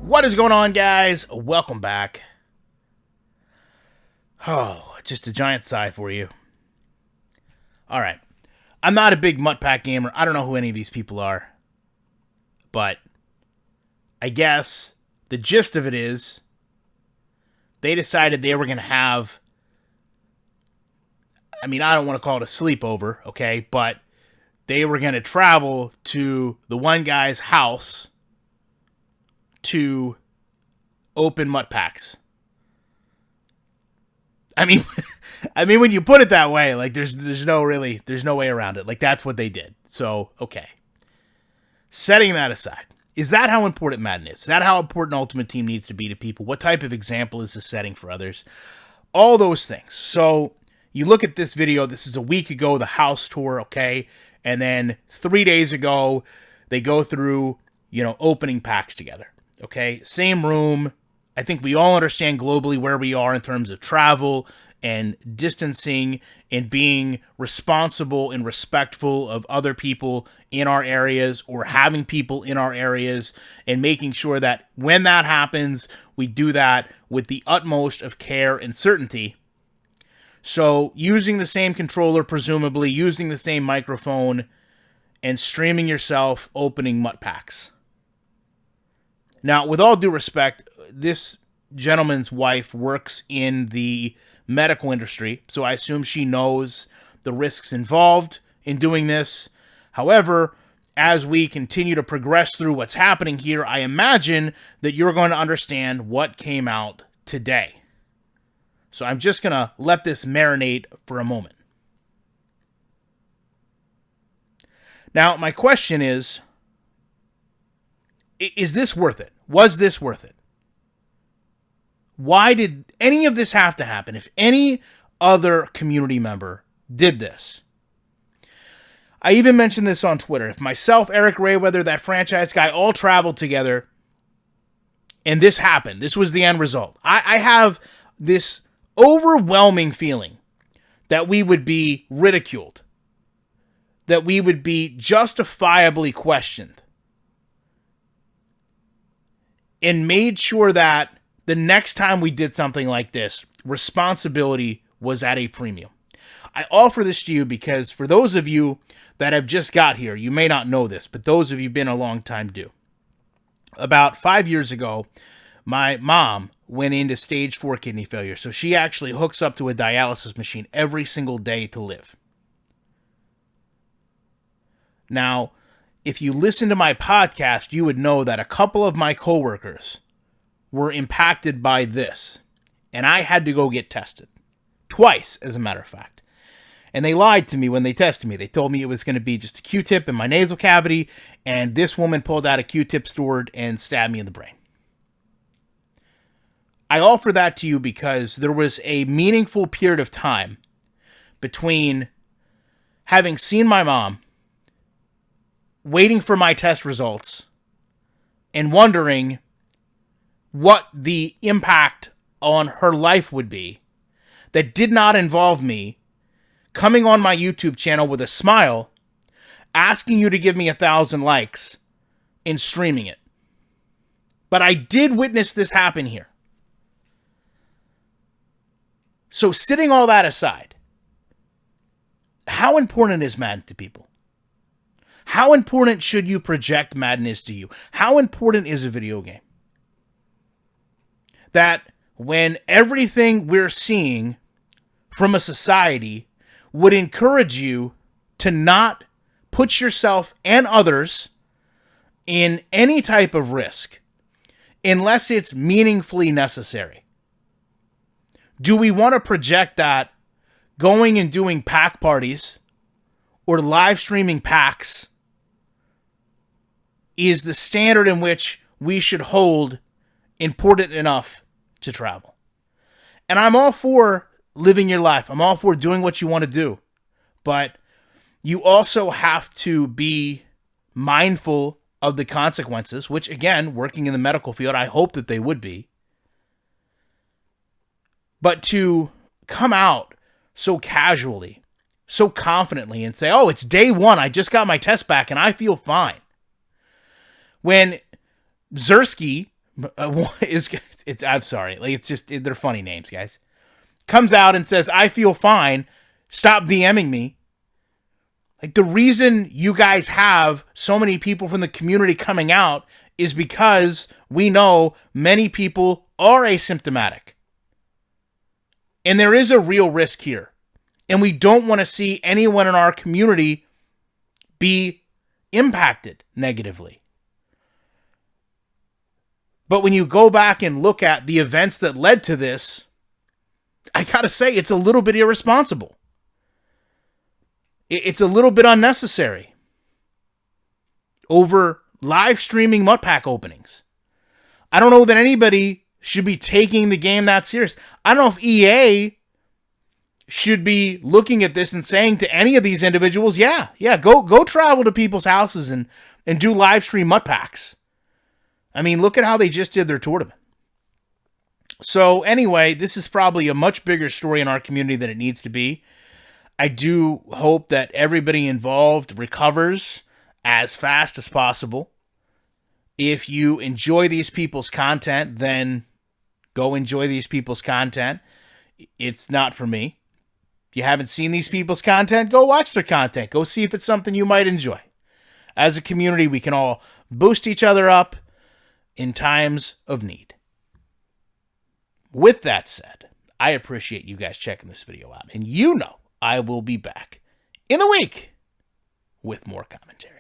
What is going on, guys? Welcome back. Oh, just a giant sigh for you. All right. I'm not a big Mutt Pack gamer. I don't know who any of these people are. But I guess the gist of it is they decided they were going to have, I don't want to call it a sleepover, okay? But they were going to travel to the one guy's house to open Mutt Packs. When you put it that way, like there's no way around it. Like that's what they did. So, okay. Setting that aside, is that how important Madden is? Is that how important Ultimate Team needs to be to people? What type of example is this setting for others? All those things. So, you look at this video, this is a week ago, the house tour, okay? And then 3 days ago, they go through, opening packs together, okay? Same room. I think we all understand globally where we are in terms of travel and distancing and being responsible and respectful of other people in our areas or having people in our areas and making sure that when that happens, we do that with the utmost of care and certainty. So using the same controller, presumably using the same microphone and streaming yourself opening Mutt Packs. Now, with all due respect, this gentleman's wife works in the medical industry, so I assume she knows the risks involved in doing this. However, as we continue to progress through what's happening here, I imagine that you're going to understand what came out today. So I'm just going to let this marinate for a moment. Now, my question is this worth it? Was this worth it? Why did any of this have to happen? If any other community member did this. I even mentioned this on Twitter. If myself, Eric Rayweather, that franchise guy, all traveled together and this happened, this was the end result. I have this overwhelming feeling that we would be ridiculed, that we would be justifiably questioned, and made sure that the next time we did something like this, responsibility was at a premium. I offer this to you because for those of you that have just got here, you may not know this, but those of you been a long time do. About 5 years ago, my mom went into stage 4 kidney failure, so she actually hooks up to a dialysis machine every single day to live. Now, if you listen to my podcast, you would know that a couple of my coworkers were impacted by this, and I had to go get tested. Twice, as a matter of fact. And they lied to me when they tested me. They told me it was going to be just a Q-tip in my nasal cavity, and this woman pulled out a Q-tip sword and stabbed me in the brain. I offer that to you because there was a meaningful period of time between having seen my mom, waiting for my test results, and wondering what the impact on her life would be that did not involve me coming on my YouTube channel with a smile, asking you to give me 1,000 likes, and streaming it. But I did witness this happen here. So setting all that aside, how important is Madden to people? How important should you project Madden is to you? How important is a video game? That when everything we're seeing from a society would encourage you to not put yourself and others in any type of risk unless it's meaningfully necessary. Do we want to project that going and doing pack parties or live streaming packs is the standard in which we should hold important enough to travel? And I'm all for living your life. I'm all for doing what you want to do. But you also have to be mindful of the consequences, which, again, working in the medical field, I hope that they would be. But to come out so casually, so confidently and say, oh, it's day one, I just got my test back and I feel fine. When Zersky I'm sorry. Like, it's just, they're funny names, guys. Comes out and says, I feel fine. Stop DMing me. Like, the reason you guys have so many people from the community coming out is because we know many people are asymptomatic. And there is a real risk here. And we don't want to see anyone in our community be impacted negatively. But when you go back and look at the events that led to this, I gotta say, it's a little bit irresponsible. It's a little bit unnecessary. Over live streaming MUT Pack openings. I don't know that anybody should be taking the game that serious. I don't know if EA should be looking at this and saying to any of these individuals, yeah, go travel to people's houses and do live stream MUT Packs. I mean, look at how they just did their tournament. So anyway, this is probably a much bigger story in our community than it needs to be. I do hope that everybody involved recovers as fast as possible. If you enjoy these people's content, then go enjoy these people's content. It's not for me. If you haven't seen these people's content, go watch their content. Go see if it's something you might enjoy. As a community, we can all boost each other up in times of need. With that said, I appreciate you guys checking this video out. And you know I will be back in the week with more commentary.